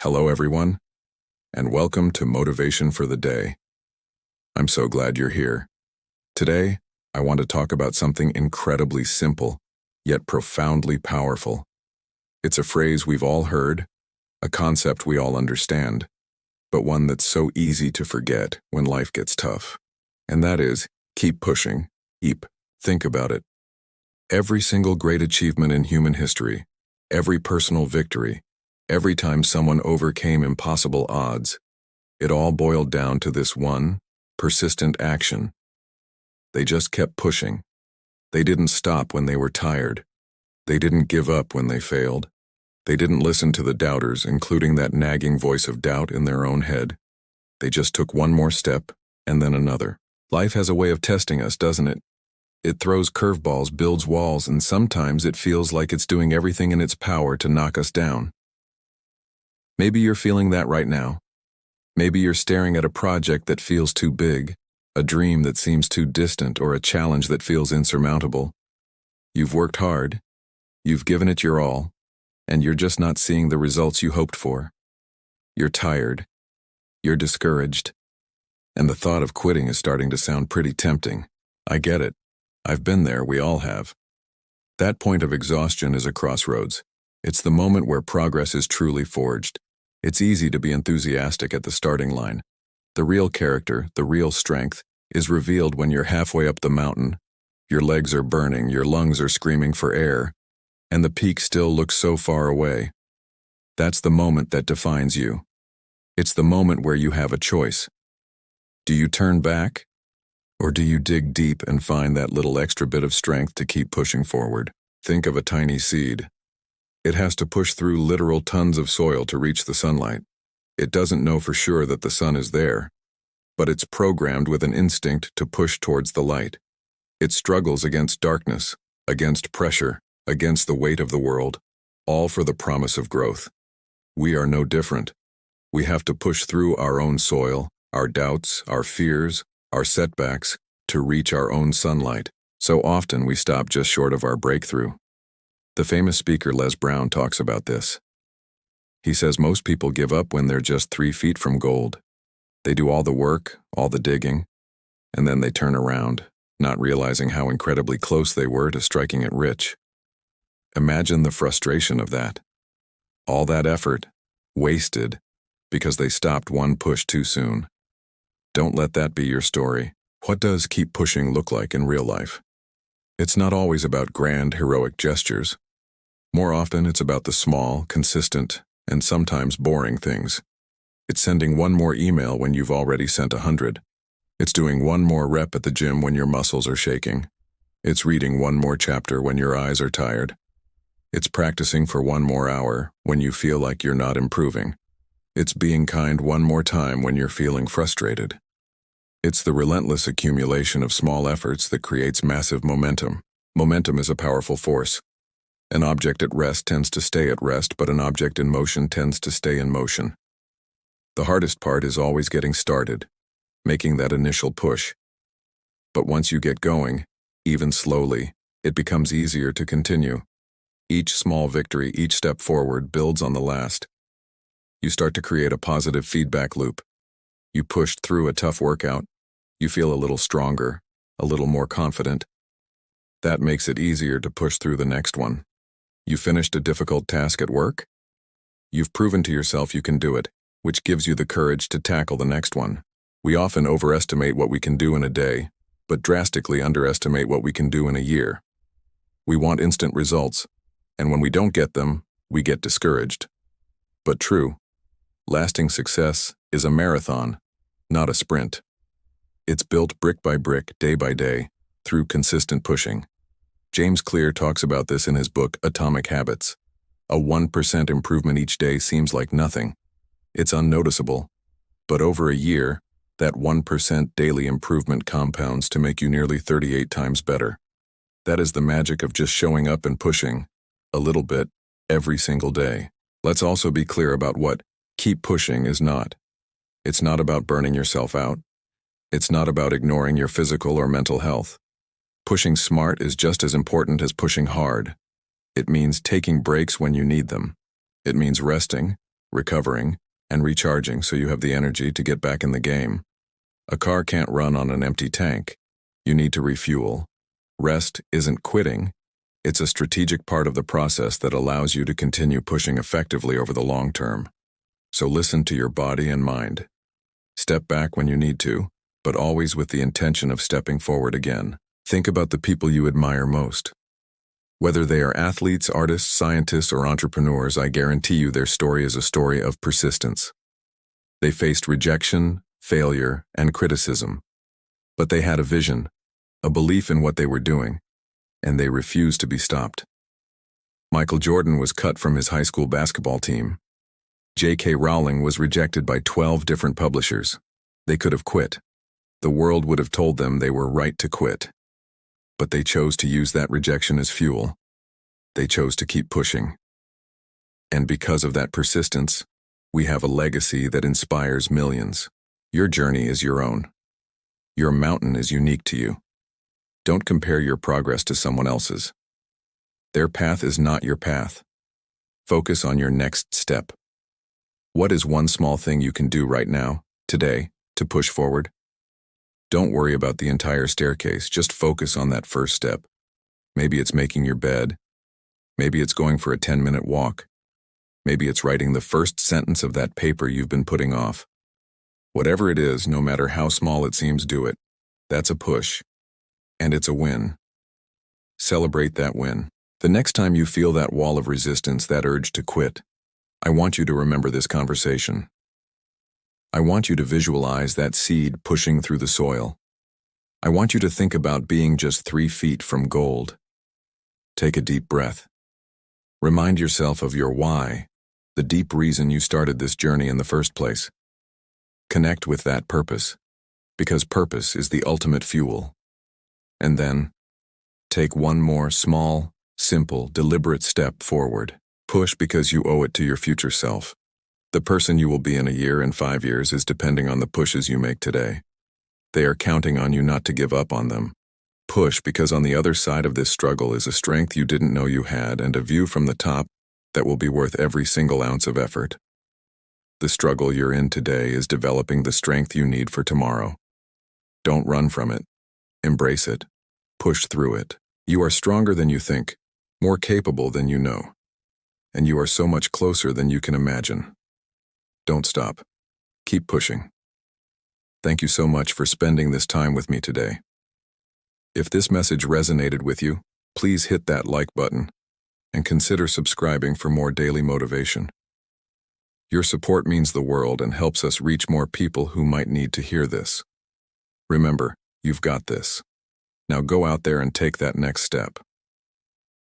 Hello, everyone, and welcome to Motivation for the Day. I'm so glad you're here. Today, I want to talk about something incredibly simple, yet profoundly powerful. It's a phrase we've all heard, a concept we all understand, but one that's so easy to forget when life gets tough. And that is, keep pushing. Think about it. Every single great achievement in human history, every personal victory, every time someone overcame impossible odds, it all boiled down to this one, persistent action. They just kept pushing. They didn't stop when they were tired. They didn't give up when they failed. They didn't listen to the doubters, including that nagging voice of doubt in their own head. They just took one more step, and then another. Life has a way of testing us, doesn't it? It throws curveballs, builds walls, and sometimes it feels like it's doing everything in its power to knock us down. Maybe you're feeling that right now. Maybe you're staring at a project that feels too big, a dream that seems too distant, or a challenge that feels insurmountable. You've worked hard, you've given it your all, and you're just not seeing the results you hoped for. You're tired, you're discouraged, and the thought of quitting is starting to sound pretty tempting. I get it. I've been there, we all have. That point of exhaustion is a crossroads. It's the moment where progress is truly forged. It's easy to be enthusiastic at the starting line. The real character, the real strength, is revealed when you're halfway up the mountain. Your legs are burning, your lungs are screaming for air, and the peak still looks so far away. That's the moment that defines you. It's the moment where you have a choice. Do you turn back? Or do you dig deep and find that little extra bit of strength to keep pushing forward? Think of a tiny seed. It has to push through literal tons of soil to reach the sunlight. It doesn't know for sure that the sun is there, but it's programmed with an instinct to push towards the light. It struggles against darkness, against pressure, against the weight of the world, all for the promise of growth. We are no different. We have to push through our own soil, our doubts, our fears, our setbacks, to reach our own sunlight. So often we stop just short of our breakthrough. The famous speaker Les Brown talks about this. He says most people give up when they're just 3 feet from gold. They do all the work, all the digging, and then they turn around, not realizing how incredibly close they were to striking it rich. Imagine the frustration of that. All that effort, wasted, because they stopped one push too soon. Don't let that be your story. What does keep pushing look like in real life? It's not always about grand, heroic gestures. More often, it's about the small, consistent, and sometimes boring things. It's sending one more email when you've already sent 100. It's doing one more rep at the gym when your muscles are shaking. It's reading one more chapter when your eyes are tired. It's practicing for one more hour when you feel like you're not improving. It's being kind one more time when you're feeling frustrated. It's the relentless accumulation of small efforts that creates massive momentum. Momentum is a powerful force. An object at rest tends to stay at rest, but an object in motion tends to stay in motion. The hardest part is always getting started, making that initial push. But once you get going, even slowly, it becomes easier to continue. Each small victory, each step forward builds on the last. You start to create a positive feedback loop. You pushed through a tough workout. You feel a little stronger, a little more confident. That makes it easier to push through the next one. You finished a difficult task at work? You've proven to yourself you can do it, which gives you the courage to tackle the next one. We often overestimate what we can do in a day, but drastically underestimate what we can do in a year. We want instant results, and when we don't get them, we get discouraged. But true, lasting success is a marathon, not a sprint. It's built brick by brick, day by day, through consistent pushing. James Clear talks about this in his book, Atomic Habits. A 1% improvement each day seems like nothing. It's unnoticeable. But over a year, that 1% daily improvement compounds to make you nearly 38 times better. That is the magic of just showing up and pushing, a little bit, every single day. Let's also be clear about what keep pushing is not. It's not about burning yourself out. It's not about ignoring your physical or mental health. Pushing smart is just as important as pushing hard. It means taking breaks when you need them. It means resting, recovering, and recharging so you have the energy to get back in the game. A car can't run on an empty tank. You need to refuel. Rest isn't quitting. It's a strategic part of the process that allows you to continue pushing effectively over the long term. So listen to your body and mind. Step back when you need to, but always with the intention of stepping forward again. Think about the people you admire most. Whether they are athletes, artists, scientists, or entrepreneurs, I guarantee you their story is a story of persistence. They faced rejection, failure, and criticism. But they had a vision, a belief in what they were doing, and they refused to be stopped. Michael Jordan was cut from his high school basketball team. J.K. Rowling was rejected by 12 different publishers. They could have quit. The world would have told them they were right to quit. But they chose to use that rejection as fuel. They chose to keep pushing. And because of that persistence, we have a legacy that inspires millions. Your journey is your own. Your mountain is unique to you. Don't compare your progress to someone else's. Their path is not your path. Focus on your next step. What is one small thing you can do right now, today, to push forward? Don't worry about the entire staircase, just focus on that first step. Maybe it's making your bed. Maybe it's going for a 10-minute walk. Maybe it's writing the first sentence of that paper you've been putting off. Whatever it is, no matter how small it seems, do it. That's a push. And it's a win. Celebrate that win. The next time you feel that wall of resistance, that urge to quit, I want you to remember this conversation. I want you to visualize that seed pushing through the soil. I want you to think about being just 3 feet from gold. Take a deep breath. Remind yourself of your why, the deep reason you started this journey in the first place. Connect with that purpose, because purpose is the ultimate fuel. And then, take one more small, simple, deliberate step forward. Push because you owe it to your future self. The person you will be in a year and 5 years is depending on the pushes you make today. They are counting on you not to give up on them. Push because on the other side of this struggle is a strength you didn't know you had and a view from the top that will be worth every single ounce of effort. The struggle you're in today is developing the strength you need for tomorrow. Don't run from it. Embrace it. Push through it. You are stronger than you think, more capable than you know, and you are so much closer than you can imagine. Don't stop. Keep pushing. Thank you so much for spending this time with me today. If this message resonated with you, please hit that like button and consider subscribing for more daily motivation. Your support means the world and helps us reach more people who might need to hear this. Remember, you've got this. Now go out there and take that next step.